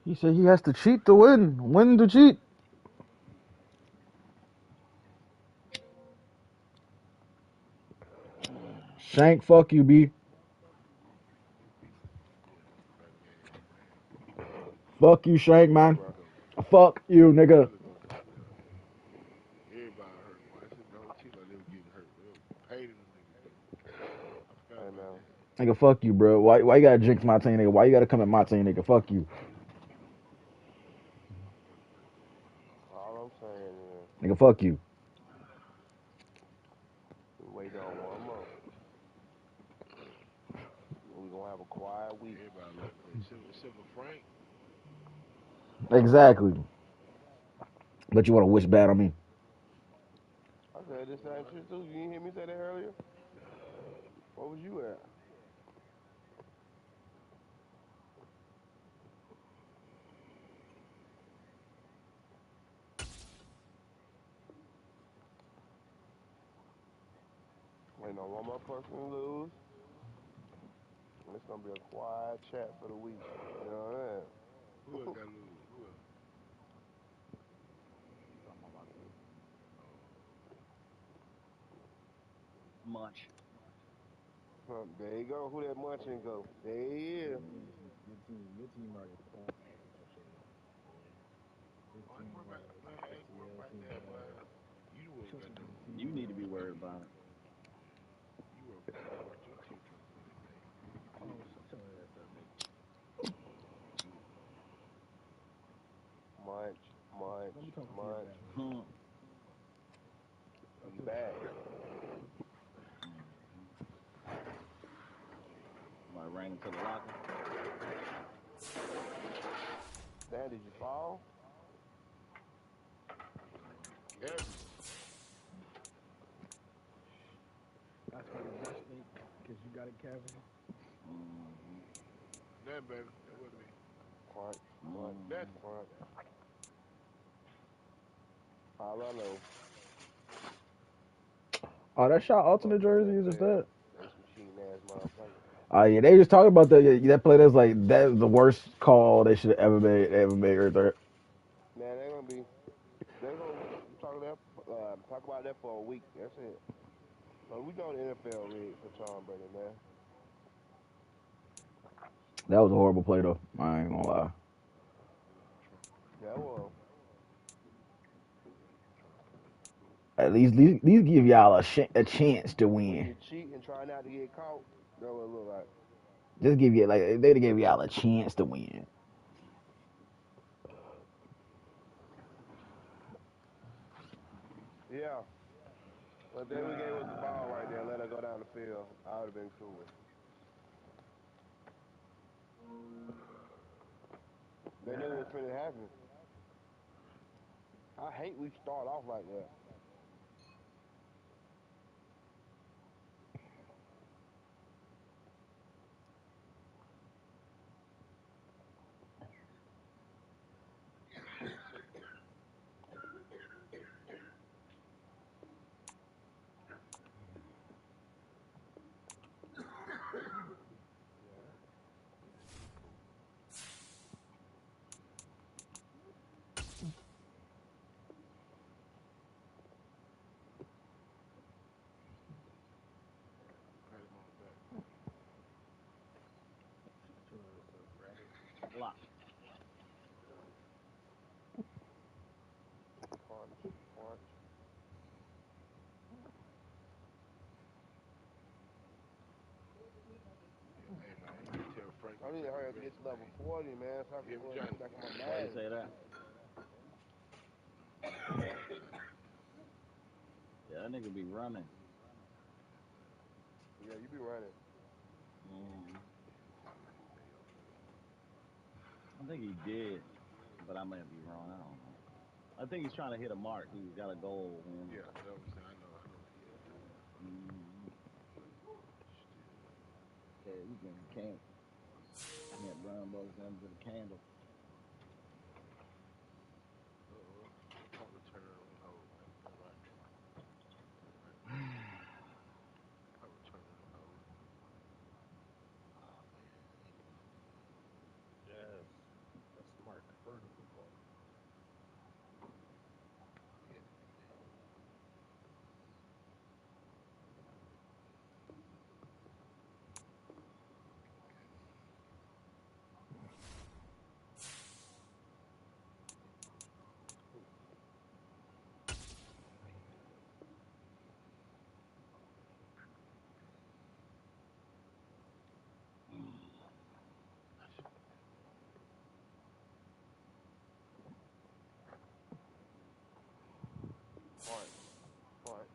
He said he has to cheat to win. Win to cheat. Shank, fuck you, B. Fuck you, Shank, man. Fuck you, nigga. Everybody hurt. Why I said the whole team like they were getting hurt. They were paid them niggas though. I forgot Hey about man, that. Nigga, fuck you, bro. Why you gotta jinx my team, nigga? Why you gotta come at my team, nigga? Fuck you. all I'm saying is Nigga, fuck you. we waiting on one more. We gonna have a quiet week. Everybody like that. Except for Frank. Exactly. But you wanna wish bad on me. I said this same shit too. You didn't hear me say that earlier? Where was you at? Waiting on one more person to lose. And it's gonna be a quiet chat for the week. You know what I mean? Who else got to lose? Who else? Munch. There you go. Who that munching go? There he is. Your team already performed. His I ain't team worried about, was man, I ain't worried FTL about team that, boy. was You the one who got them. you need to be worried about it. You worried about your team trying to win that game. Oh, shut your ass up, nigga. Munch, munch, Don't be talking to your munch. dad. Talk He to his back. dad. Like ran into the locker. Damn, did you fall? Heavy. That's why your breath stink, because you got a cavity. Nothing, baby. That wasn't me. Crunch, crunch, Nothing. crunch. All I know, Oh, that shot fuck alternate the jersey is just NFL. that. They some cheating ass motherfuckers. Oh yeah, they just talking about that play. That's like that was the worst call they should have ever made right there. Man, they're gonna talk about that for a week. That's it. But we know the NFL rigged for Tom Brady, man. That was a horrible play though. I ain't gonna lie. Yeah, well, At least give y'all a chance to when win. you cheat and try not to get caught, that's what it look like. Just give you like they'd give y'all a chance to win. Yeah. But then we gave us the ball right there, let her go down the field. I would have been cool. They knew it was finna happen. I hate we start off like that. Pat him on the back. Shut your ass up, rabbit. Block. Crunch, crunch. Hey, man, you need to tell Frank I to need to take hurry his up and get rest, to level man. 40, man, so I You can hear me, go Johnny? get back on my Why you Madden. say that? Yeah, that nigga be running. Yeah, you be running. Mm. I think he did, but I might be wrong. I don't know. I think he's trying to hit a mark. He's got a goal. Yeah, that was saying. I know what he is doing. Mm. Still. Yeah, you can't run both of them to the candle. Uh-oh. Punt return on hold. All right. All right. Punt return on hold. Oh, man. Yes, that's smart. Point. Point.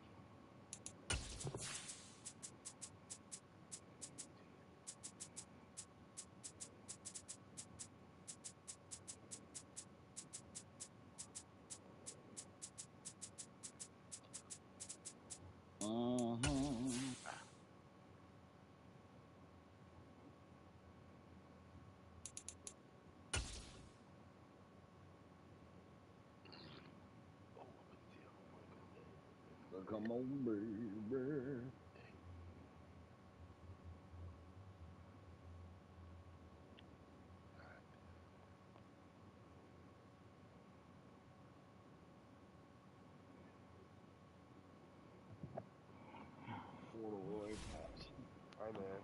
Come on, baby. Corduroy patch. Hey, man.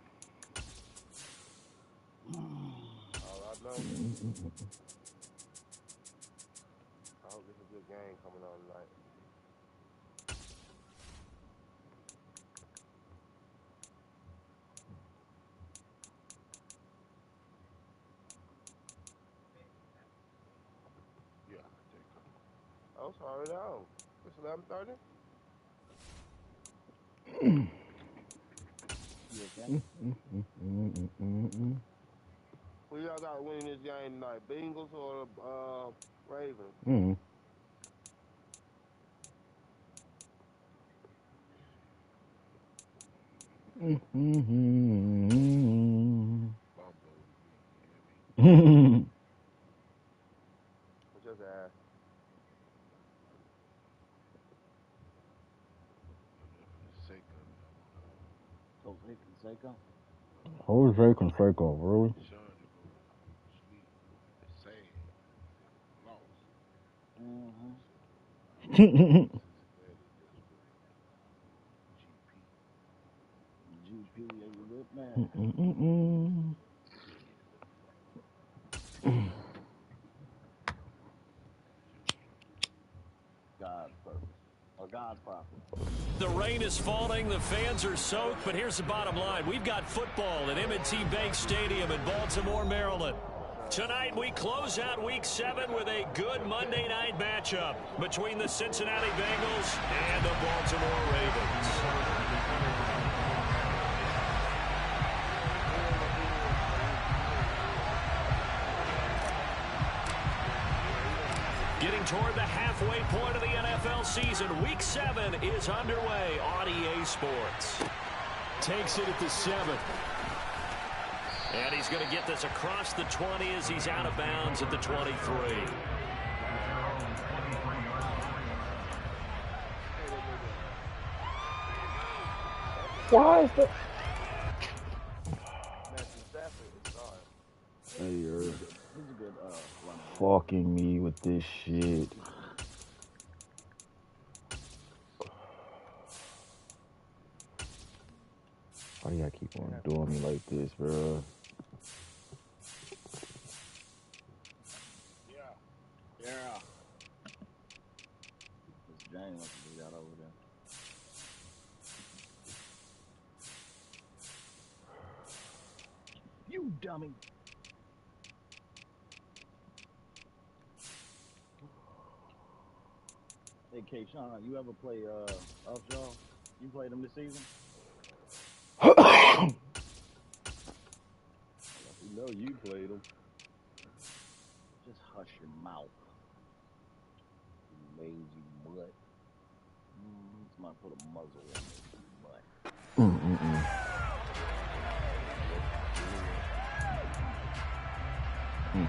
All I know, I hope this is a good game coming on tonight. Yeah, there you go. Oh, it's already on. It's 11:30. You okay? Who y'all got winning this game tonight? Bengals or Ravens? Bumbo to me, you hear me? Just ask. For the sake of it, I want Jose Canseco? Jose Canseco, really? Sean to go to sleep. It's sad. Lost. So Cincinnati just with GP is a good man. God's purpose. Or God's property. The rain is falling, the fans are soaked, but here's the bottom line. We've got football at M&T Bank Stadium in Baltimore, Maryland. Tonight, we close out Week 7 with a good Monday night matchup between the Cincinnati Bengals and the Baltimore Ravens. Getting toward the halfway point of the NFL season, Week 7 is underway on EA Sports. Takes it at the 7. And he's going to get this across the 20 as he's out of bounds at the 23. Why is that? Hey, you're He's a good runner. fucking me with this shit. Why do y'all keep on doing me like this, bro? Yeah. This James wants to be out over there. You dummy. Hey, K-Sean, you ever play Upshaw? You played him this season? You know you played him. Just hush your mouth. You lazy butt. Somebody put a muzzle on this butt.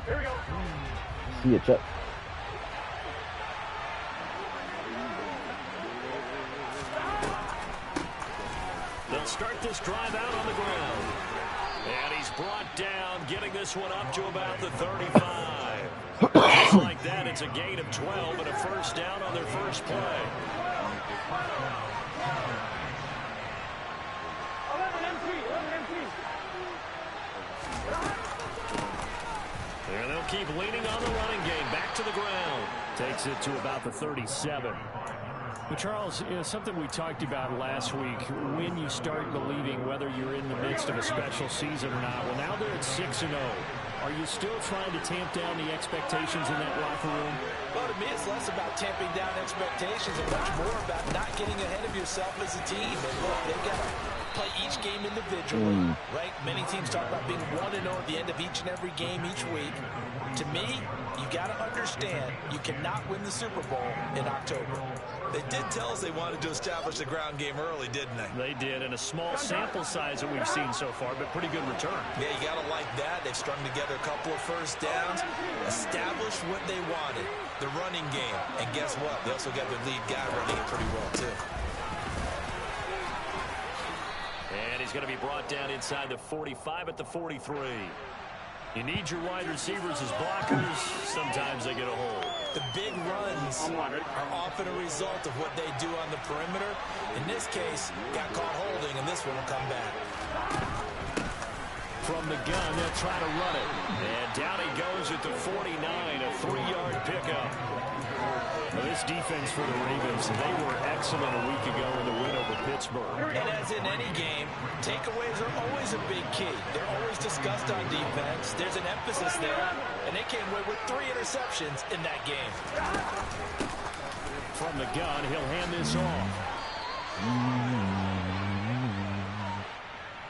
Here we go. See ya, Chuck. They'll start this drive out on the ground. And he's brought down, getting this one up to about the 35. Just like that, it's a gain of 12 and a first down on their first play. And they'll keep leaning on the running game. Back to the ground. Takes it to about the 37. But Charles, something we talked about last week, when you start believing whether you're in the midst of a special season or not. Well, now they're at 6-0. Are you still trying to tamp down the expectations in that locker room? Well, to me, it's less about tamping down expectations and much more about not getting ahead of yourself as a team. And look, they've got to play each game individually, right? Many teams talk about being 1-0 at the end of each and every game each week. To me, you got to understand you cannot win the Super Bowl in October. They did tell us they wanted to establish the ground game early, didn't they? They did, in a small sample size that we've seen so far, but pretty good return. Yeah, you got to like that. They've strung together a couple of first downs, established what they wanted, the running game. And guess what? They also got their lead guy running it pretty well, too. And he's going to be brought down inside the 45 at the 43. You need your wide receivers as blockers. Sometimes they get a hold. The big runs are often a result of what they do on the perimeter. In this case, got caught holding, and this one will come back. From the gun, they'll try to run it. And down he goes at the 49, a 3-yard pickup. Well, this defense for the Ravens, they were excellent a week ago in the win over Pittsburgh. And as in any game, takeaways are always a big key. They're always discussed on defense. There's an emphasis there, and they came away with 3 interceptions in that game. From the gun, he'll hand this off.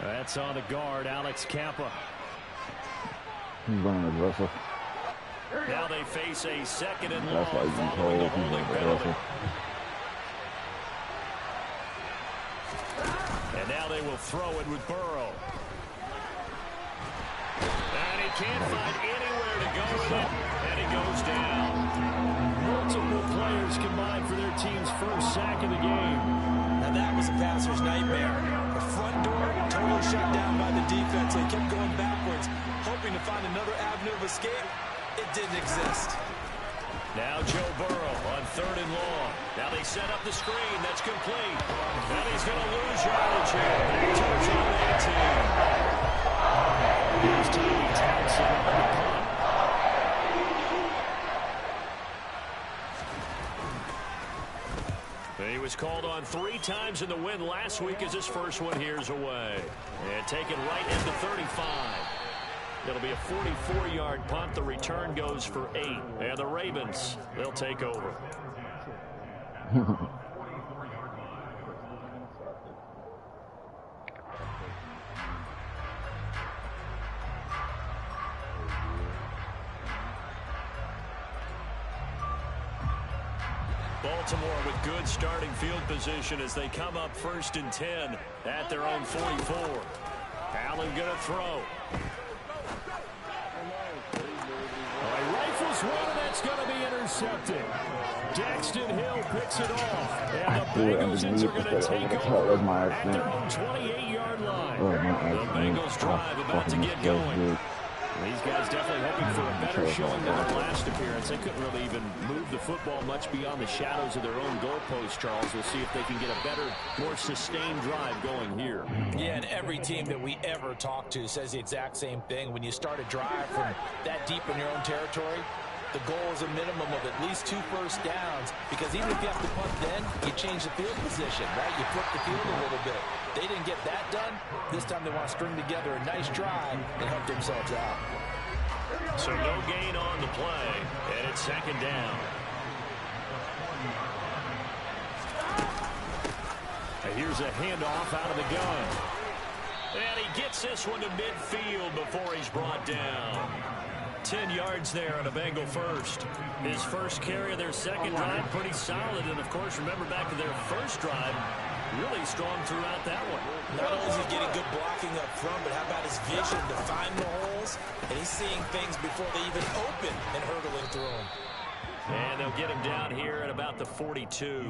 That's on the guard, Alex Kappa. He's running aggressive. Now they face a second and long That's why he's following the cold. He's holding running penalty. aggressive. And now they will throw it with Burrow. And he can't find anywhere to go with it. And he goes down. Multiple players combined for their team's first sack of the game. Now that was a passer's nightmare. The front door totally shut down by the defense. They kept going backwards, hoping to find another avenue of escape. It didn't exist. Now Joe Burrow on 3rd and long. Now they set up the screen. That's complete. And he's going to lose yardage here. Back to his own 18. Here's Tommy Townsend on the punt. He was called on 3 times in the win last week as his first one here's away. And taken right into 35. It'll be a 44-yard punt. The return goes for 8. And the Ravens, they'll take over. Baltimore with good starting field position as they come up 1st and 10 at their own 44. Allen going to throw. Rifles one, and that's going to be intercepted. Daxton Hill picks it off. And the Bengals are going to take over at their own 28-yard line. The Bengals drive about to get going. These guys definitely hoping for a better showing than their last appearance. They couldn't really even move the football much beyond the shadows of their own goalpost, Charles. We'll see if they can get a better, more sustained drive going here. Yeah, and every team that we ever talk to says the exact same thing. When you start a drive from that deep in your own territory, the goal is a minimum of at least 2 first downs, because even if you have to punt then, you change the field position, right? You flip the field a little bit. They didn't get that done. This time they want to string together a nice drive and help themselves out. So no gain on the play, and it's 2nd down. And here's a handoff out of the gun. And he gets this one to midfield before he's brought down. 10 yards there on a Bengal first. His first carry of their second drive, pretty solid. And, of course, remember back to their first drive, really strong throughout that one. Not only is he getting good blocking up front, but how about his vision to find the holes? And he's seeing things before they even open and hurdling through them. And they'll get him down here at about the 42.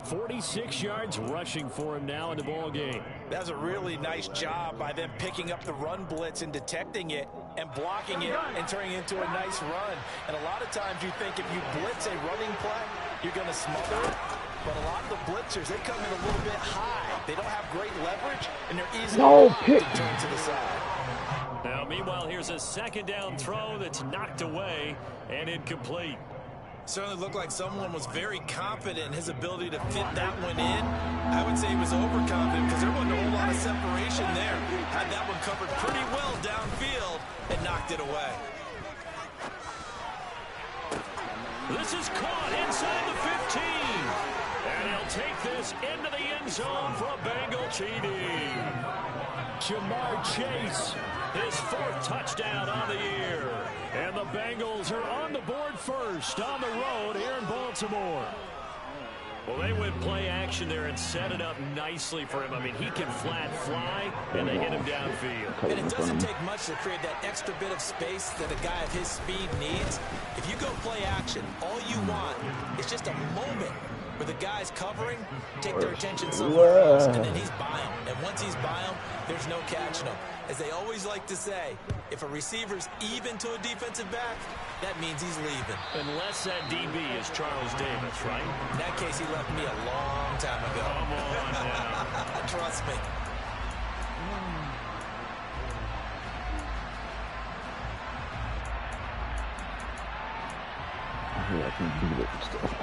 46 yards rushing for him now in the ball game. That's a really nice job by them picking up the run blitz and detecting it and blocking it and turning it into a nice run. And a lot of times you think if you blitz a running play, you're going to smother it. But a lot of the blitzers, they come in a little bit high. They don't have great leverage, and they're easy to turn to the side. Now, meanwhile, here's a 2nd down throw that's knocked away and incomplete. Certainly looked like someone was very confident in his ability to fit that one in. I would say he was overconfident because there wasn't a whole lot of separation there. Had that one covered pretty well downfield, and knocked it away. This is caught inside the 15. And he'll take this into the end zone for a Bengal TD. Jamar Chase, his 4th touchdown on the year. And the Bengals are on the board first on the road here in Baltimore. Well, they went play action there and set it up nicely for him. I mean, he can flat fly, and they hit him downfield. And it doesn't take much to create that extra bit of space that a guy of his speed needs. If you go play action, all you want is just a moment where the guys covering take their attention somewhere else, and then he's by him. And once he's by him, there's no catching him. As they always like to say, if a receiver's even to a defensive back, that means he's leaving. Unless that DB is Charles Davis, right? In that case, he left me a long time ago. Come on now. Trust me.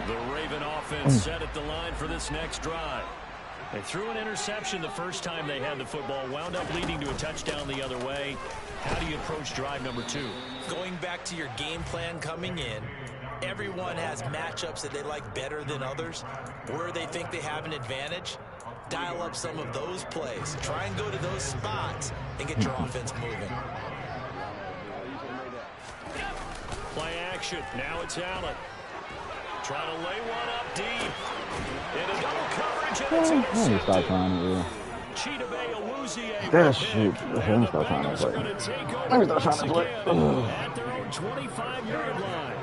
The Raven offense set at the line for this next drive. They threw an interception the first time they had the football, wound up leading to a touchdown the other way. How do you approach drive number 2? Going back to your game plan coming in, everyone has matchups that they like better than others. Where they think they have an advantage, dial up some of those plays. Try and go to those spots and get your offense moving. Play action. Now it's Allen. Trying to lay one up deep. Into double coverage, and it's intercepted. Chidobe Awuzie. That shit. Let me stop trying to play. Let me stop trying to play. At their own 25-yard line.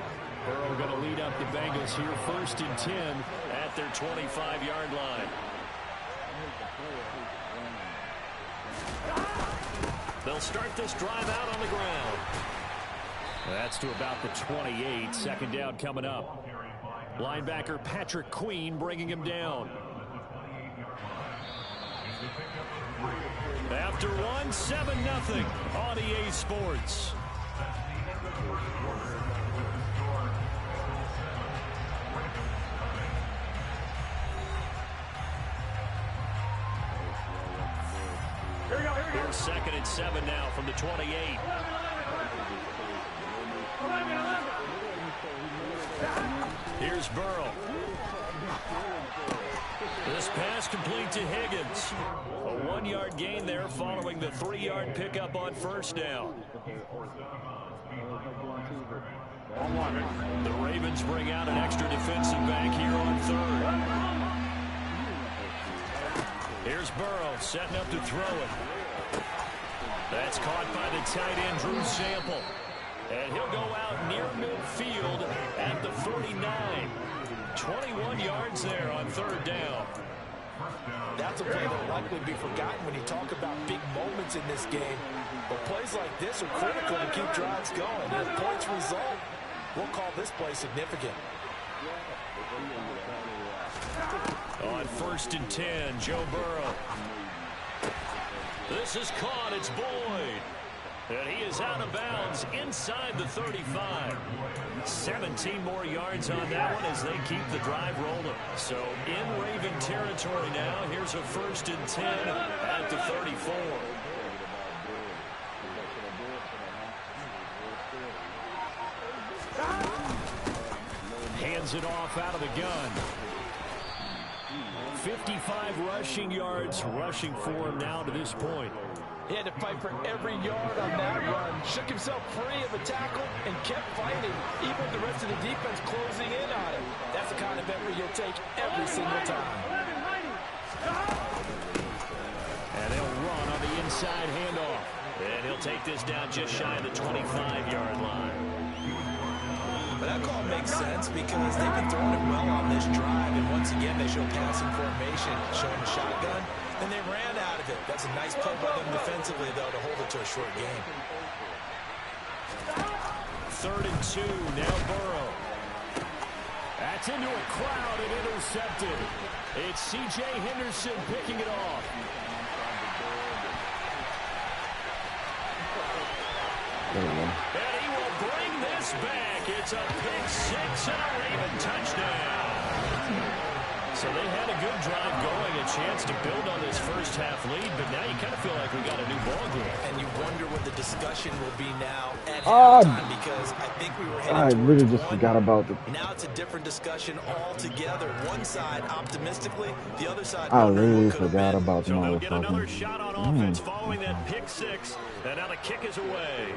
Burrow going to lead up the Bengals here 1st and 10 at their 25-yard line. They'll start this drive out on the ground. That's to about the 28. 2nd down coming up. Linebacker Patrick Queen bringing him down. After one, 7-0 on EA Sports. Here's 2nd and 7 now from the 28. Here's Burrow. This pass complete to Higgins. A 1-yard gain there following the 3-yard pickup on 1st down. The Ravens bring out an extra defensive back here on 3rd. Here's Burrow setting up to throw it. That's caught by the tight end, Drew Sample. And he'll go out near midfield at the 39. 21 yards there on 3rd down. That's a play that will likely be forgotten when you talk about big moments in this game. But plays like this are critical to keep drives going. And if points result, we'll call this play significant. On 1st and 10, Joe Burrow. This is caught. It's Boyd. And he is out of bounds inside the 35. 17 more yards on that one as they keep the drive rolling. So in Raven territory now. Here's a 1st and 10 at the 34. Hands it off out of the gun. 55 rushing yards rushing for him now to this point. He had to fight for every yard on that run. Shook himself free of a tackle and kept fighting, even with the rest of the defense closing in on him. That's the kind of effort you'll take every single time. And they'll run on the inside handoff. And he'll take this down just shy of the 25-yard line. But that call makes sense because they've been throwing it well on this drive. And once again, they show passing formation, showing the shotgun. And they ran out of it. That's a nice play by them defensively, though, to hold it to a short game. 3rd and 2, now Burrow. That's into a crowd and intercepted. It's C.J. Henderson picking it off. And he will bring this back. It's a pick 6 and a Raven touchdown. So they had a good drive going, a chance to build on this first half lead, but now you kind of feel like we got a new ball game. And you wonder what the discussion will be now at halftime, because I think we were headed towards really just forgot about the. Now it's a different discussion altogether. One side optimistically, the other side. I really forgot about the So they'll get another motherfucking. shot on offense following that pick six, and now the kick is away.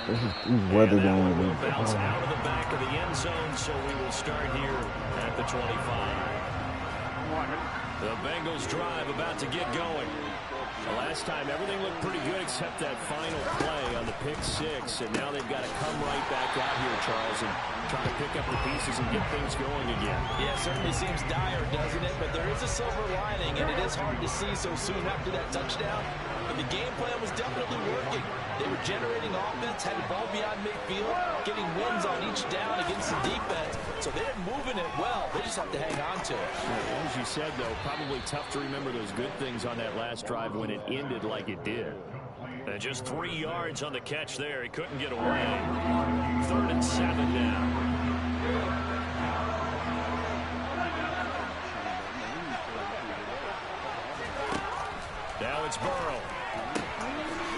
These weather games. Will bounce out of the back of the end zone, so we will start here at the 25. The Bengals drive about to get going. The last time everything looked pretty good except that final play on the pick six, and now they've got to come right back out here, Charles, and try to pick up the pieces and get things going again. Yeah, it certainly seems dire, doesn't it? But there is a silver lining, and it is hard to see so soon after that touchdown. But the game plan was definitely working. They were generating offense, had the ball beyond midfield, getting wins on each down against the defense. So they're moving it well. They just have to hang on to it. As you said, though, probably tough to remember those good things on that last drive when it ended like it did. And just 3 yards on the catch there. He couldn't get away. 3rd and 7 now. Now it's Burrow.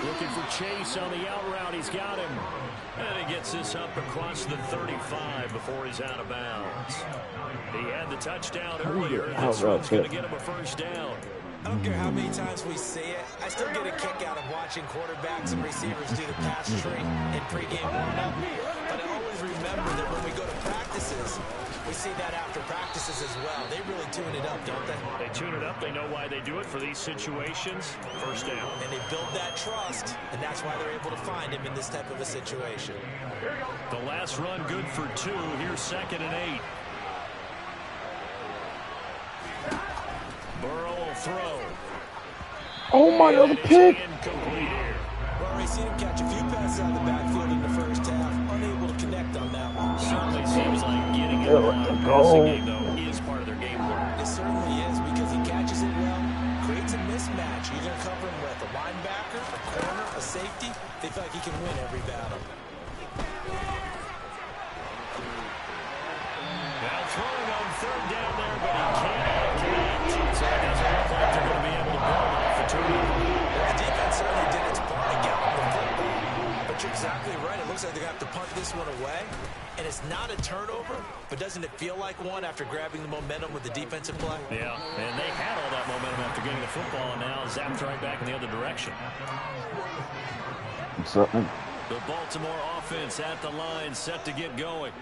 Looking for Chase on the out route. He's got him. And he gets this up across the 35 before he's out of bounds. He had the touchdown earlier. This one's going to get him a first down. I don't care how many times we see it. I still get a kick out of watching quarterbacks and receivers do the pass tree in pregame warm-up. But I always remember that when we go to practices, we see that after practices as well. They really tune it up, don't they? They tune it up. They know why they do it for these situations. First down. And they build that trust, and that's why they're able to find him in this type of a situation. The last run good for 2. Here's 2nd and 8. Burrow will throw. Oh my God, the pick! Well, we've seen him catch a few passes out of the backfield in the first half, unable to connect on that one. Certainly seems like getting it on the passing game, though, is part of their game plan. It certainly is, because he catches it well, creates a mismatch. You're going to cover him with a linebacker, a corner, a safety. They feel like he can win every battle. Now throwing on 3rd down there, but he cannot connect. So it doesn't look like they're going to be able to build off the turnover. The defense certainly did its part to get the football. But you're exactly right. It looks like they're going to have to punt this one away. And it's not a turnover, but doesn't it feel like one after grabbing the momentum with the defensive play? Yeah, and they had all that momentum after getting the football, and now zapped right back in the other direction. What's up, man? The Baltimore offense at the line, set to get going.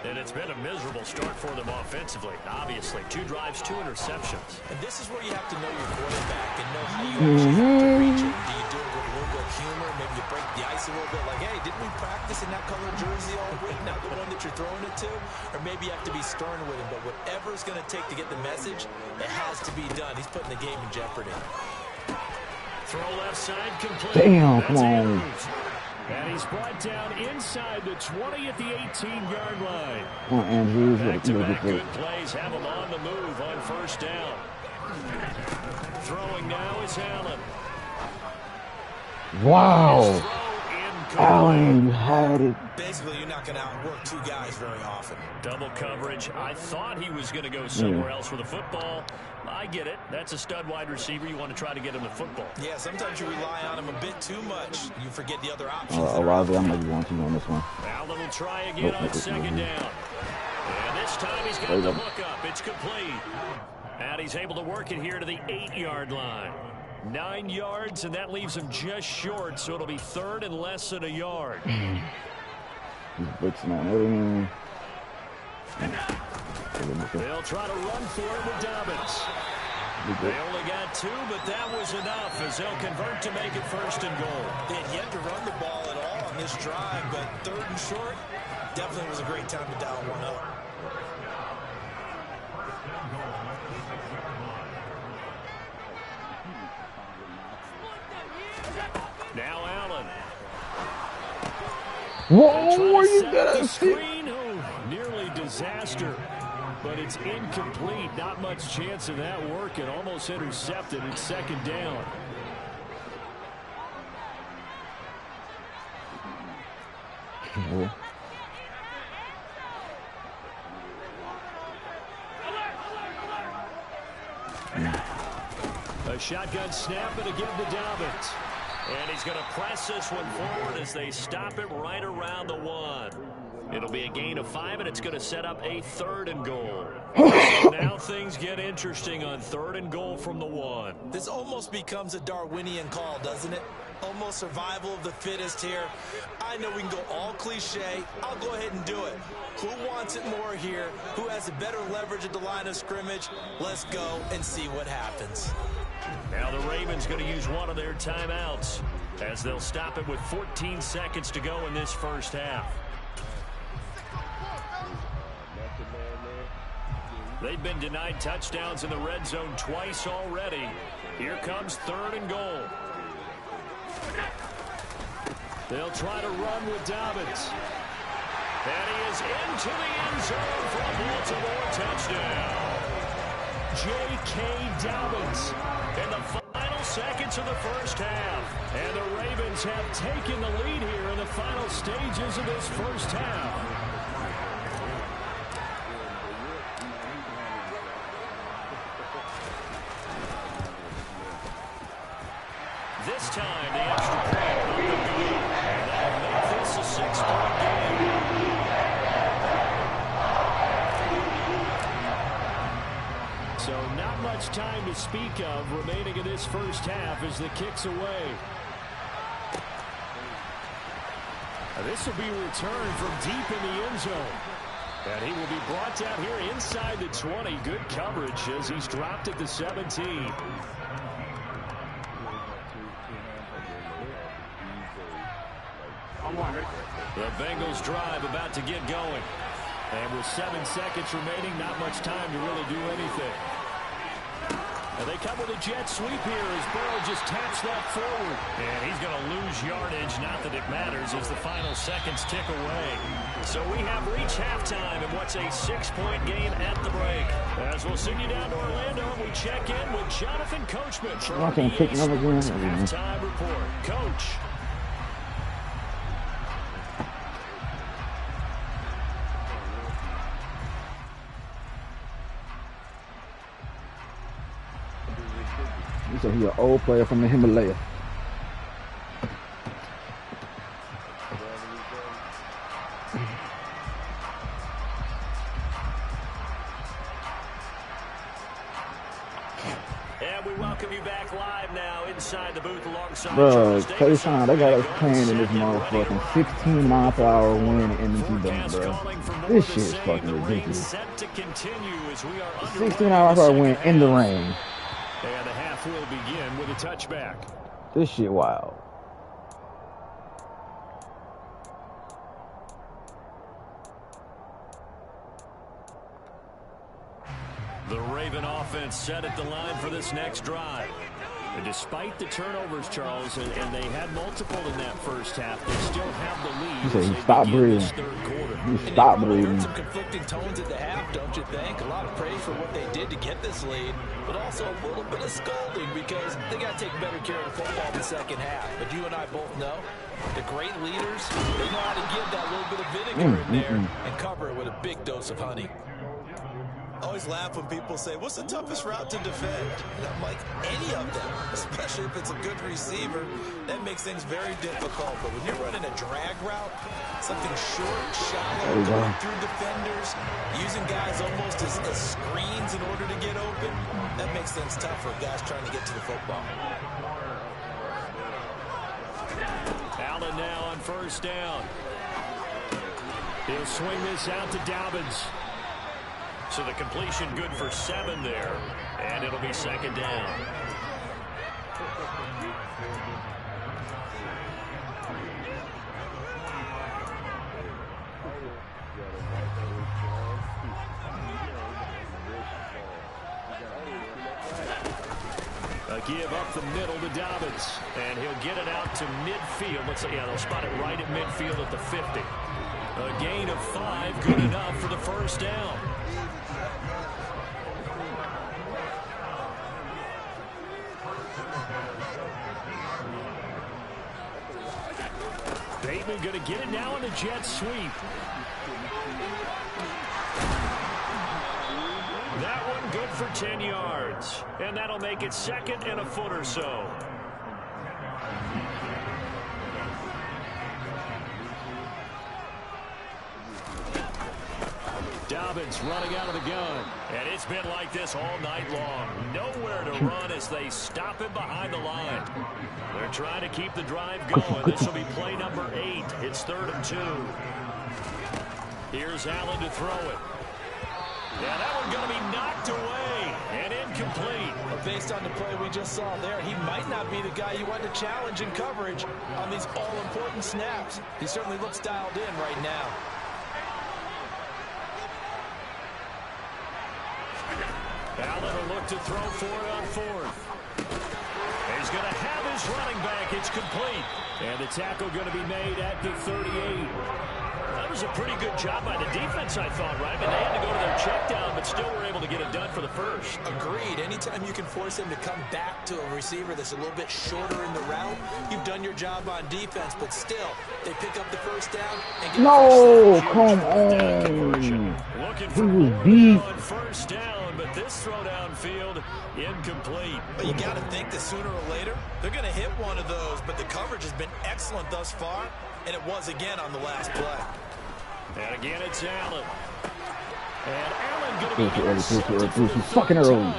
And it's been a miserable start for them offensively. Obviously, 2 drives, 2 interceptions. And this is where you have to know your quarterback and know how you actually have to reach him. Do you do it with a little bit of humor? Maybe you break the ice a little bit. Like, hey, didn't we practice in that color jersey all week? Not the one that you're throwing it to? Or maybe you have to be stern with him. But whatever it's going to take to get the message, it has to be done. He's putting the game in jeopardy. Throw left side complete. Damn, come on. And he's brought down inside the 20 at the 18-yard line. Come on, Andrews. Back-to-back good plays have him on the move on 1st down. Throwing now is Allen. Wow. Allen had it. Basically, you're not going to outwork 2 guys very often. Double coverage. I thought he was going to go somewhere else with the football. I get it. That's a stud wide receiver. You want to try to get him the football. Yeah, sometimes you rely on him a bit too much. You forget the other options. Ravi, I'm going to want you on this one. Allen will try again on 2nd down. And this time he's got the hook up. It's complete. And he's able to work it here to the 8-yard line. 9 yards, and that leaves him just short, so it'll be 3rd and less than a yard. He's blitzing on everything. They'll try to run for it with Dobbins. They only got 2, but that was enough as they'll convert to make it 1st and goal. They had yet to run the ball at all on this drive, but 3rd and short definitely was a great time to dial one up. Now Allen. Whoa, are you gonna screen? Oh, nearly disaster. But it's incomplete. Not much chance of that working. Almost intercepted. It's 2nd down. shotgun snap and again to Dobbins. And he's going to press this one forward as they stop it right around the 1. It'll be a gain of 5, and it's going to set up a 3rd and goal. So now things get interesting on 3rd and goal from the 1. This almost becomes a Darwinian call, doesn't it? Almost survival of the fittest here. I know we can go all cliche. I'll go ahead and do it. Who wants it more here? Who has a better leverage at the line of scrimmage? Let's go and see what happens. Now the Ravens going to use one of their timeouts as they'll stop it with 14 seconds to go in this first half. They've been denied touchdowns in the red zone twice already. Here comes 3rd and goal. They'll try to run with Dobbins. And he is into the end zone for a Baltimore touchdown. J.K. Dobbins in the final seconds of the first half. And the Ravens have taken the lead here in the final stages of this first half. This time, the extra point will be good. And that'll make this a 6-point game. So not much time to speak of remaining in this first half as the kick's away. Now this will be returned from deep in the end zone. And he will be brought down here inside the 20. Good coverage as he's dropped at the 17. The Bengals drive about to get going. And with 7 seconds remaining, not much time to really do anything. And they come with a jet sweep here as Burrow just taps that forward. And he's going to lose yardage, not that it matters, as the final seconds tick away. So we have reached halftime in what's a 6-point game at the break. As we'll send you down to Orlando, we check in with Jonathan Coachman for our EA Sports halftime report. Coach. He said he's an old player from the Himalaya. And we welcome you back live now inside the booth alongside Bro, Tayshawn, they got us playing in this motherfucking 16-mile-per-hour wind in the Bank, bro. This shit is fucking ridiculous. 16-mile-per-hour wind in the rain. And the half will begin with a touchback. This shit wild. The Raven offense set at the line for this next drive. And despite the turnovers, Charles, and they had multiple in that first half, they still have the lead. He said he stopped breathing. He stopped breathing. Some conflicting tones at the half, don't you think? A lot of praise for what they did to get this lead, but also a little bit of scolding because they got to take better care of the football in the second half. But you and I both know the great leaders, they know how to give that little bit of vinegar in there and cover it with a big dose of honey. I always laugh when people say, what's the toughest route to defend? And I'm like, any of them, especially if it's a good receiver. That makes things very difficult. But when you're running a drag route, something short, shallow, going through defenders, using guys almost as screens in order to get open, that makes things tough for guys trying to get to the football. Allen now on first down. He'll swing this out to Dobbins. So the completion good for 7 there. And it'll be second down. A give up the middle to Dobbins. And he'll get it out to midfield. They'll spot it right at midfield at the 50. A gain of 5, good enough for the first down. Bateman going to get it now in the jet sweep. That one good for for 10 yards. And that'll make it 2nd and a foot or so. Dobbins running out of the gun. And it's been like this all night long. Nowhere to run as they stop him behind the line. They're trying to keep the drive going. This will be play number 8. It's 3rd and 2. Here's Allen to throw it. Yeah, that one's going to be knocked away and incomplete. But based on the play we just saw there, he might not be the guy you want to challenge in coverage on these all-important snaps. He certainly looks dialed in right now. Allen will look to throw for it on 4th. He's going to have his running back. It's complete. And the tackle going to be made at the 38. That was a pretty good job by the defense, I thought, right? I mean, they had to go to their check down, but still were able to get it done for the first. Agreed. Anytime you can force him to come back to a receiver that's a little bit shorter in the route, you've done your job on defense, but still, they pick up the first down and get No, come on. Looking He for was more deep. on first down, but this throw downfield, incomplete. But you got to think that sooner or later, they're going to hit one of those, but the coverage has been excellent thus far, and it was again on the last play. And again, it's Allen. And Allen going to be Too fucking early.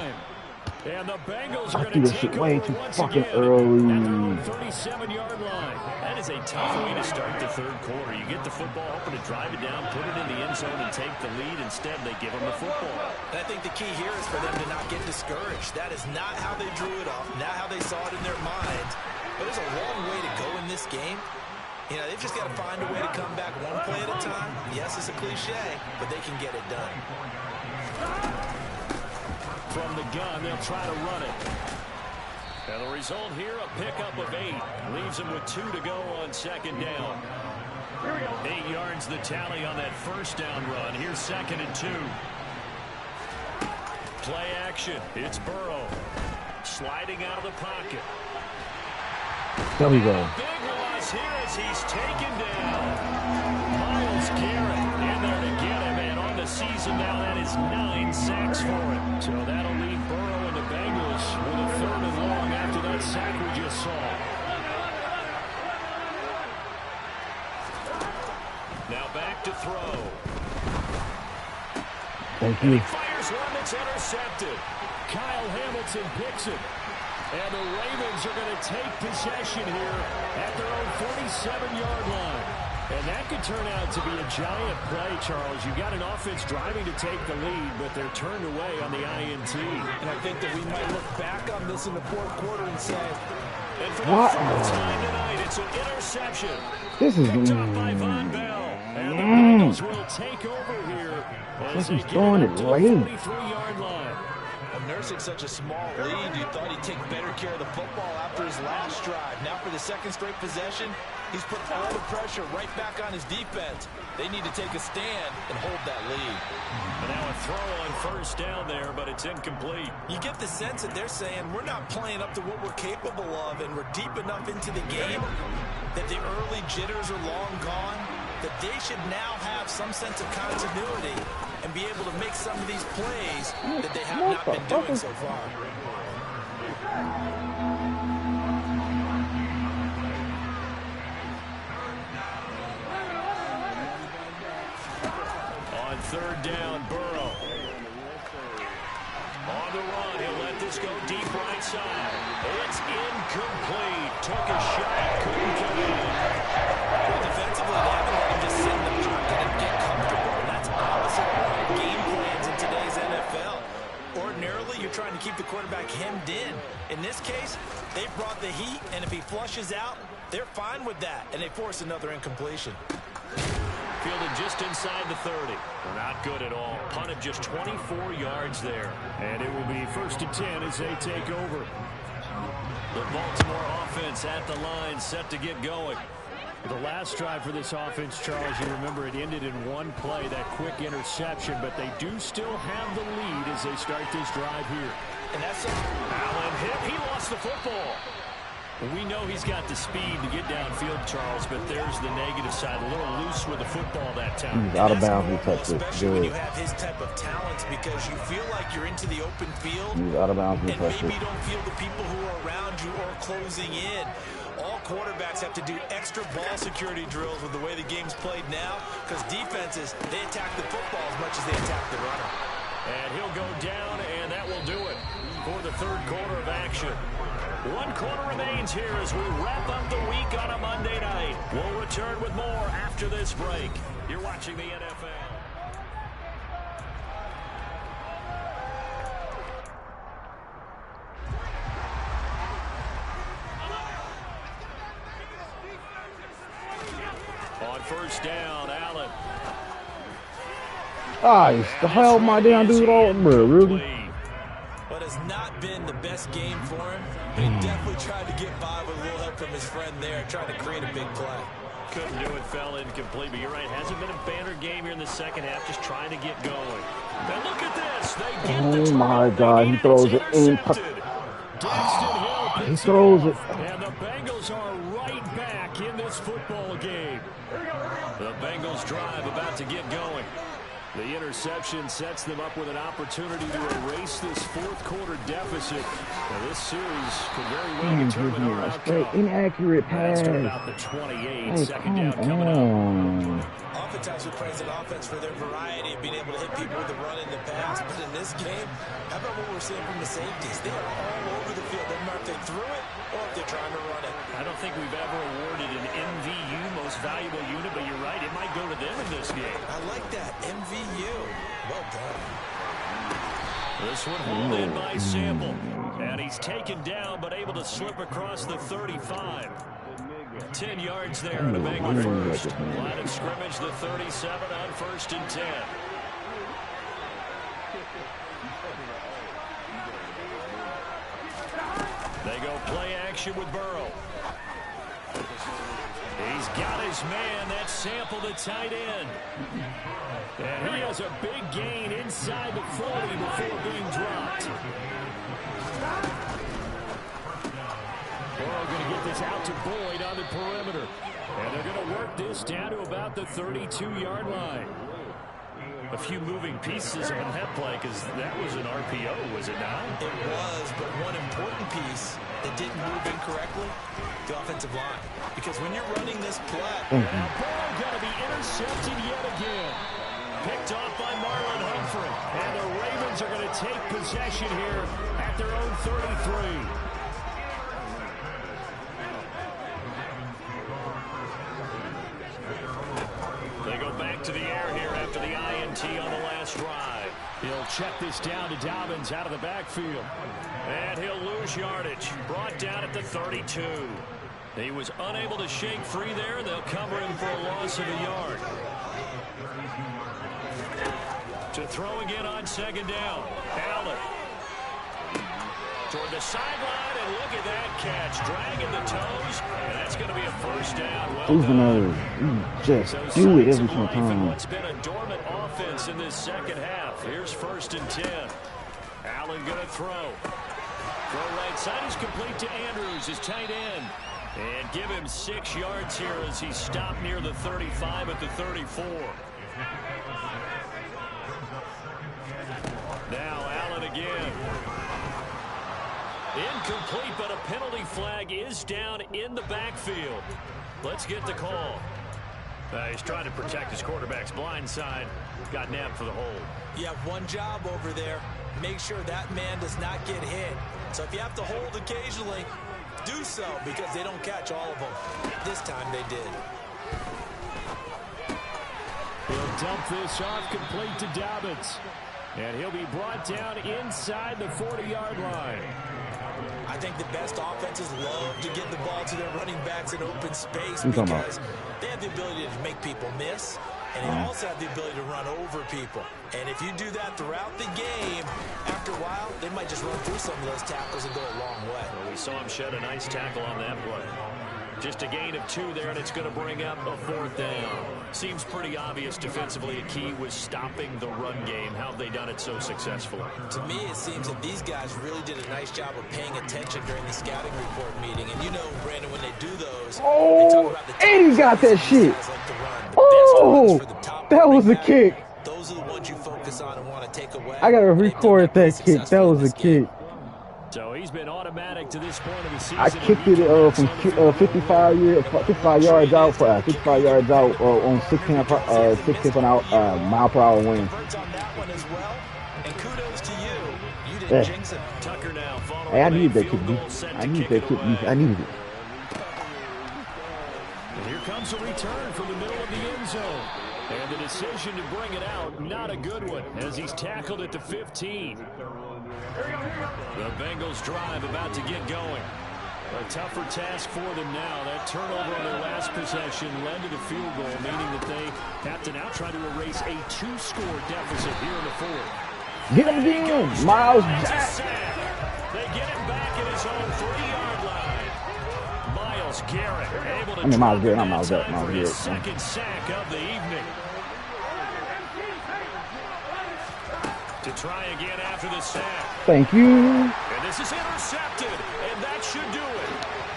And the Bengals are I going threw to this shit take way over too once fucking again early. at their own 37-yard line. That is a tough way to start the 3rd quarter. You get the football, hoping to drive it down, put it in the end zone, and take the lead. Instead, they give them the football. And I think the key here is for them to not get discouraged. That is not how they drew it up, not how they saw it in their minds. But there's a long way to go in this game. You know, they've just got to find a way to come back one play at a time. Yes, it's a cliche, but they can get it done. From the gun, they'll try to run it. And the result here, a pickup of 8. Leaves them with 2 to go on 2nd down. 8 yards the tally on that first down run. Here's 2nd and 2. Play action. It's Burrow. Sliding out of the pocket. There we go. Big loss here as he's taken down. Myles Garrett in there to get him, and on the season now, that is 9 sacks for him. So that'll leave Burrow and the Bengals with a 3rd and long after that sack we just saw. Now back to throw. Thank you. He fires one that's intercepted. Kyle Hamilton picks it. And the Ravens are going to take possession here at their own 47-yard line. And that could turn out to be a giant play, Charles. You've got an offense driving to take the lead, but they're turned away on the INT. And I think that we might look back on this in the 4th quarter and say, and for the first time tonight, it's an interception. This is picked up by Von Bell. And the Bengals will take over here as they get throwing it it to the late. 43-yard line. nursing such a small lead, you thought he'd take better care of the football after his last drive. Now for the 2nd straight possession, he's put all the pressure right back on his defense. They need to take a stand and hold that lead. And now a throw on first down there, but it's incomplete. You get the sense that they're saying we're not playing up to what we're capable of, and we're deep enough into the game that the early jitters are long gone, that they should now have some sense of continuity and be able to make some of these plays that they have not been doing so far. On 3rd down, Burrow. On the run, he'll let this go deep right side. It's incomplete. Took a shot, couldn't get in. Well, defensively, they haven't let him just sit in the pocket and get comfortable. And that's opposite of game plans in today's NFL. Ordinarily, you're trying to keep the quarterback hemmed in. In this case, they brought the heat, and if he flushes out, they're fine with that, and they force another incompletion. Fielded just inside the 30. Not good at all. Punted just 24 yards there. And it will be 1st and 10 as they take over. The Baltimore offense at the line, set to get going. The last drive for this offense, Charles, you remember it ended in one play, that quick interception, but they do still have the lead as they start this drive here. And that's Allen hit. He lost the football. We know he's got the speed to get downfield, Charles, but there's the negative side. A little loose with the football that time. He's out of bounds. He touched it. Especially when Good. you have his type of talents, because you feel like you're into the open field. He's out of bounds. He And touched maybe it. you don't feel the people who are around you or closing in. All quarterbacks have to do extra ball security drills with the way the game's played now, because defenses, they attack the football as much as they attack the runner. And he'll go down, and that will do it for the third quarter of action. 1 quarter remains here as we wrap up the week on a Monday night. We'll return with more after this break. You're watching the NFL. On first down, Allen. Ah, the hell my damn dude all, bro, really? But has not been the best game for him. But he definitely tried to get by with a little help from his friend there, trying to create a big play. Couldn't do it, fell incomplete, but you're right. Hasn't been a banner game here in the second half, just trying to get going. Now look at this. They get the Oh my God, he throws it in. He throws it. And the Bengals are right back in this football game. The Bengals drive about to get going. The interception sets them up with an opportunity to erase this fourth quarter deficit. Now, this series could very well determine our outcome. Inaccurate pass. Started out the 28. Hey, Second down come coming on. up. Oftentimes we praise an offense for their variety of being able to hit people with the run in the pass. But in this game, how about what we're seeing from the safeties? They are all over the field. Doesn't matter if they threw it or if they're trying to run it. I don't think we've ever awarded an MVU, most valuable unit, but you're right, it might go to them in this game. I like that. MVU. Well done. This one hauled in by Sample. And he's taken down, but able to slip across the 35. 10 yards there to make it first. Line of scrimmage, the 37 on 1st and 10. They go play action with Burrow. He's got his man. That's Sample, the tight end. And he has a big gain inside the 40 before being dropped. Burrow going to get this out to Boyd on the perimeter. And they're going to work this down to about the 32-yard line. A few moving pieces on that play, because that was an RPO, was it not? It was, but one important piece that didn't move incorrectly, the offensive line. Because when you're running this play, now Burrow going to be intercepted yet again. Picked off by Marlon Humphrey. And the Ravens are going to take possession here at their own 33. They go back to the air here after the INT on the last drive. He'll check this down to Dobbins out of the backfield. And he'll lose yardage. Brought down at the 32. He was unable to shake free there. They'll cover him for a loss of a yard. To throw again on second down. Allen. Toward the sideline, and look at that catch. Dragging the toes, and that's going to be a first down. Well done. Just do it every single time. What's been a dormant offense in this second half. Here's 1st and 10. Allen going to throw. Throw right side is complete to Andrews, his tight end. And give him 6 yards here as he stopped near the 35 at the 34. Now Allen again. Incomplete, but a penalty flag is down in the backfield. Let's get the call. He's trying to protect his quarterback's blind side. Got nabbed for the hold. you have one job over there. Make sure that man does not get hit. So if you have to hold occasionally, do so, because they don't catch all of them. This time they did. He'll dump this off complete to Dobbins. And he'll be brought down inside the 40-yard line. I think the best offenses love to get the ball to their running backs in open space because they have the ability to make people miss, and they also have the ability to run over people. And if you do that throughout the game, after a while, they might just run through some of those tackles and go a long way. Well, we saw him shed a nice tackle on that play. Just a gain of 2 there, and it's going to bring up a 4th down. Seems pretty obvious defensively. A key was stopping the run game. How have they done it so successfully? To me, it seems that these guys really did a nice job of paying attention during the scouting report meeting. And you know, Brandon, when they do those, they talk about the and he got that shit. Oh, that was a kick. Those are the ones you focus on and want to take away. I gotta record that kick. That was a kick. So he's been automatic to this point of the season. I kicked it from 55 yards out on 16 mile per hour wind. Hey, I needed that kick. I needed that kick. I needed it. And here comes a return from the middle of the end zone. And the decision to bring it out, not a good one, as he's tackled at the 15. The Bengals drive about to get going. A tougher task for them now. That turnover on their last possession led to the field goal, meaning that they have to now try to erase a 2-score deficit here in the 4th. Get him again, Miles Jack. They get him back at his own 3-yard line. Myles Garrett able to Miles Garrett, not Miles Garrett. for his second sack of the evening. To try again after the sack. Thank you. And this is intercepted, and that should do it.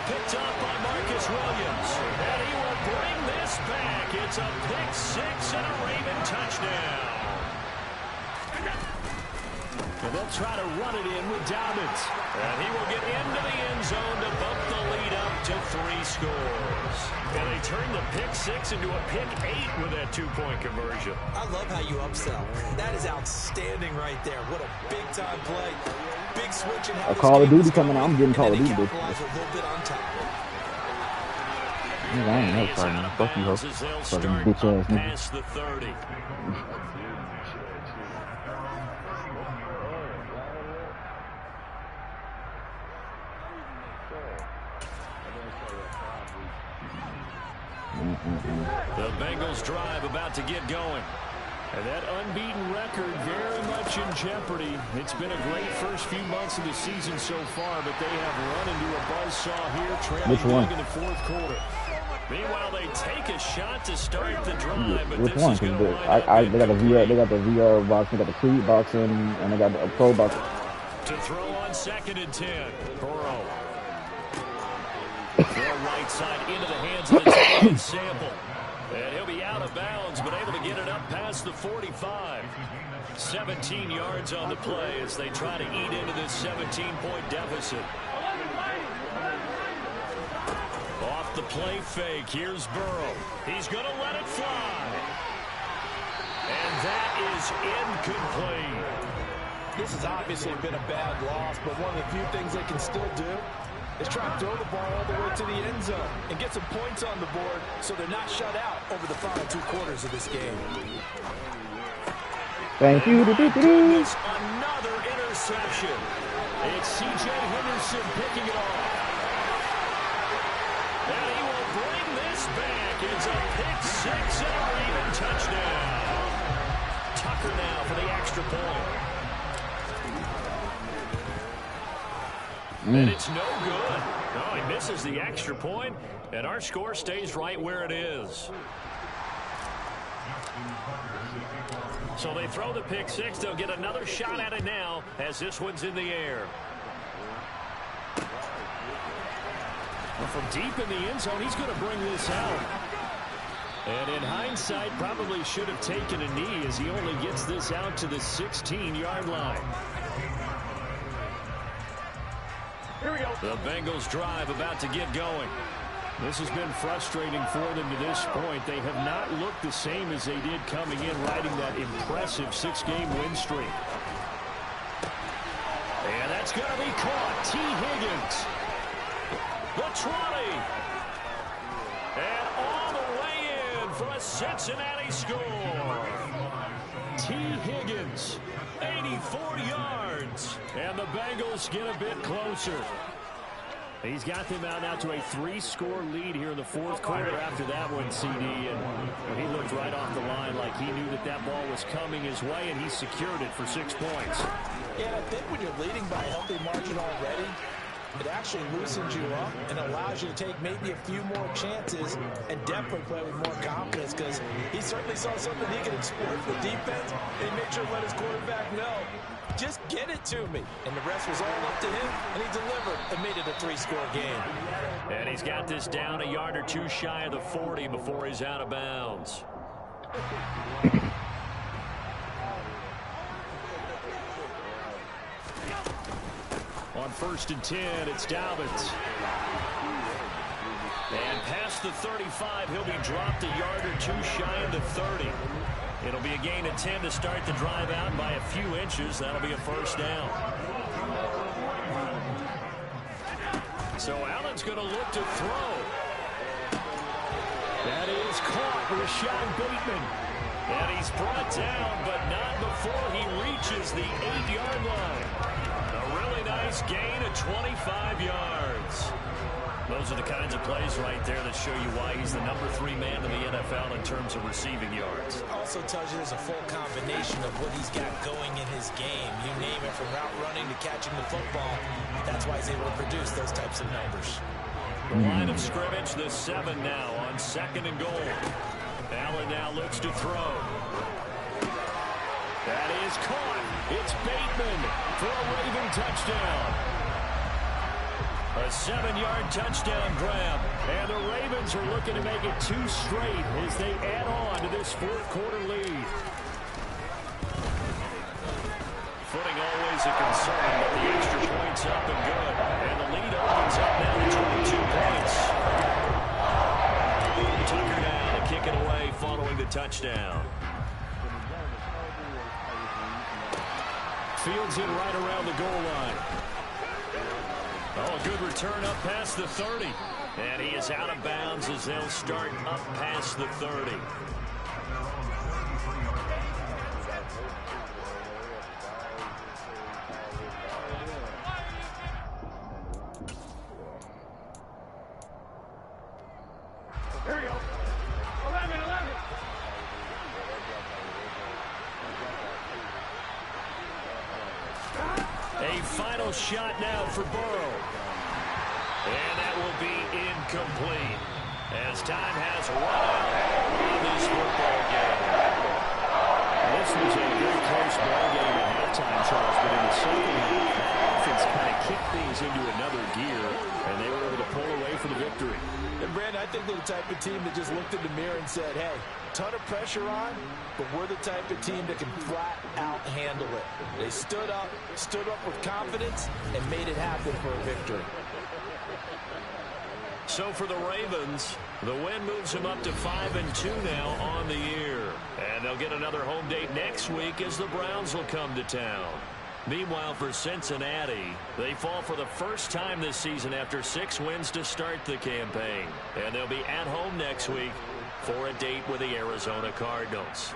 Picked up by Marcus Williams, and he will bring this back. It's a pick 6 and a Raven touchdown. And they'll try to run it in with Dobbins. And he will get into the end zone to bump the lead up to 3 scores. And they turn the pick 6 into a pick 8 with that 2-point conversion. I love how you upsell. That is outstanding right there. What a big-time play. Big switch in how Call of Duty coming out. I'm getting Call of Duty. A little bit on top. I ain't no partner. Fuck you, ho. Fucking bitch ass nigga. Past the 30. The Bengals drive about to get going. And that unbeaten record very much in jeopardy. It's been a great first few months of the season so far, but they have run into a buzzsaw here, trailing in the 4th quarter. Meanwhile, they take a shot to start the drive, but which this one? is going to They got a VR. They got the VR box. They got the Creed box and they got a Pro box. To throw on 2nd and 10. Burrow. Throw right side into the hands of the tight end Sample. And he'll be out of bounds, but able to get it up past the 45. 17 yards on the play as they try to eat into this 17-point deficit. Off the play fake, here's Burrow. He's going to let it fly. And that is incomplete. This has obviously been a bad loss, but one of the few things they can still do is try to throw the ball all the way to the end zone and get some points on the board so they're not shut out over the final 2 quarters of this game. Thank you. Goodness, another interception. It's C.J. Henderson picking it off. And he will bring this back. It's a pick 6 and a Raven touchdown. Tucker now for the extra point. And it's no good. No, he misses the extra point, and our score stays right where it is. So they throw the pick 6. They'll get another shot at it now as this one's in the air. Well, from deep in the end zone, he's going to bring this out. And in hindsight, probably should have taken a knee as he only gets this out to the 16-yard line. Here we go. The Bengals drive about to get going. This has been frustrating for them to this point. They have not looked the same as they did coming in, riding that impressive 6-game win streak. And that's going to be caught. T. Higgins. The 20. And all the way in for a Cincinnati score. T. Higgins, 84 yards. And the Bengals get a bit closer. He's got them out now to a 3-score lead here in the 4th quarter after that one, CD. And he looked right off the line like he knew that that ball was coming his way, and he secured it for 6 points. Yeah, I think when you're leading by a healthy margin already, It actually loosens you up and allows you to take maybe a few more chances and definitely play with more confidence, because he certainly saw something he could exploit for defense, and he made sure to let his quarterback know, just get it to me. And the rest was all up to him, and he delivered and made it a 3-score game. And he's got this down a yard or two shy of the 40 before he's out of bounds. On 1st and 10, it's Dobbins. And past the 35, he'll be dropped a yard or two shy of the 30. It'll be a gain of 10 to start the drive out by a few inches. That'll be a first down. So Allen's going to look to throw. That is caught, Rashad Bateman. And he's brought down, but not before he reaches the 8-yard line. A really nice gain of 25 yards. Those are the kinds of plays right there that show you why he's the number 3 man in the NFL in terms of receiving yards. Also tells you there's a full combination of what he's got going in his game. You name it, from route running to catching the football. That's why he's able to produce those types of numbers. The line of scrimmage, the 7 now on 2nd and goal. Allen now looks to throw. That is caught. It's Bateman for a Raven touchdown. A 7-yard touchdown grab. And the Ravens are looking to make it 2 straight as they add on to this 4th-quarter lead. Footing always a concern, but the extra point's up and good. And the lead opens up now to 22 points. Tucker now to kick it away following the touchdown. Fields in right around the goal line. Oh, a good return up past the 30. And he is out of bounds as they'll start up past the 30. Here we go. 11. A final shot now for Burrow. And that will be incomplete as time has run out on this football game. This was a very close ball game at halftime, Charles, but in the second half, that offense kind of kicked things into another gear, and they were able to pull away for the victory. And Brandon, I think they're the type of team that just looked in the mirror and said, hey, ton of pressure on, but we're the type of team that can flat out handle it. They stood up with confidence, and made it happen for a victory. So for the Ravens, the win moves them up to 5-2 now on the year. And they'll get another home date next week as the Browns will come to town. Meanwhile, for Cincinnati, they fall for the first time this season after 6 wins to start the campaign. And they'll be at home next week for a date with the Arizona Cardinals.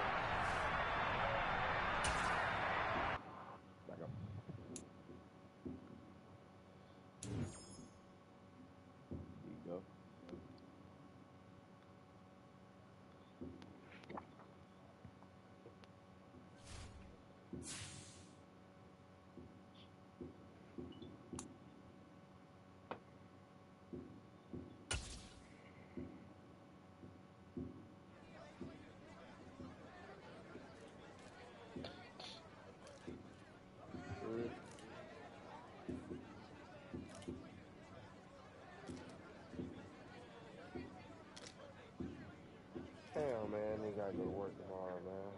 Damn, man, they gotta go to work tomorrow, man.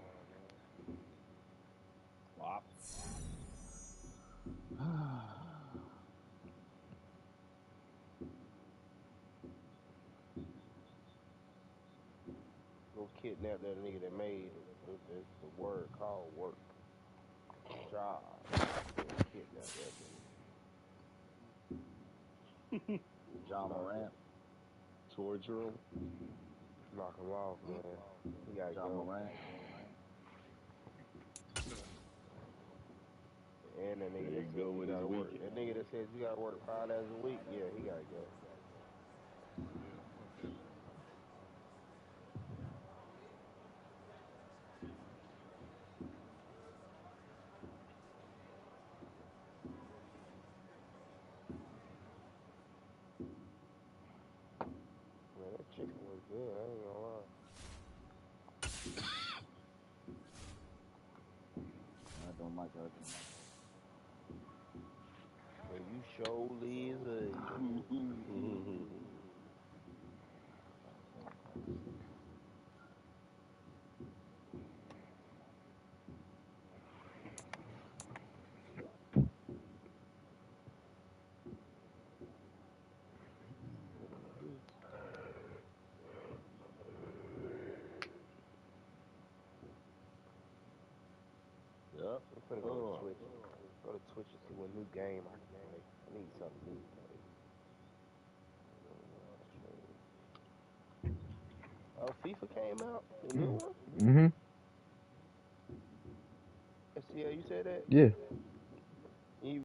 Wow. Go kidnap that nigga that made it's the word called work. Job. Kidnap that nigga. John Morant. Torture him. Knock him off, man. He gotta John go. Morant. And that nigga There that you said go you with gotta his work. weekend. That nigga that says you gotta work 5 days a week, yeah, he gotta go. don't like ugly. Well, you surely is ugly. Yep. I'm finna go to Twitch. Go to Twitch and see what new game I can play. I need something new to play. Oh, FIFA came out? The new one? Mm-hmm. Yeah, you said that? Yeah.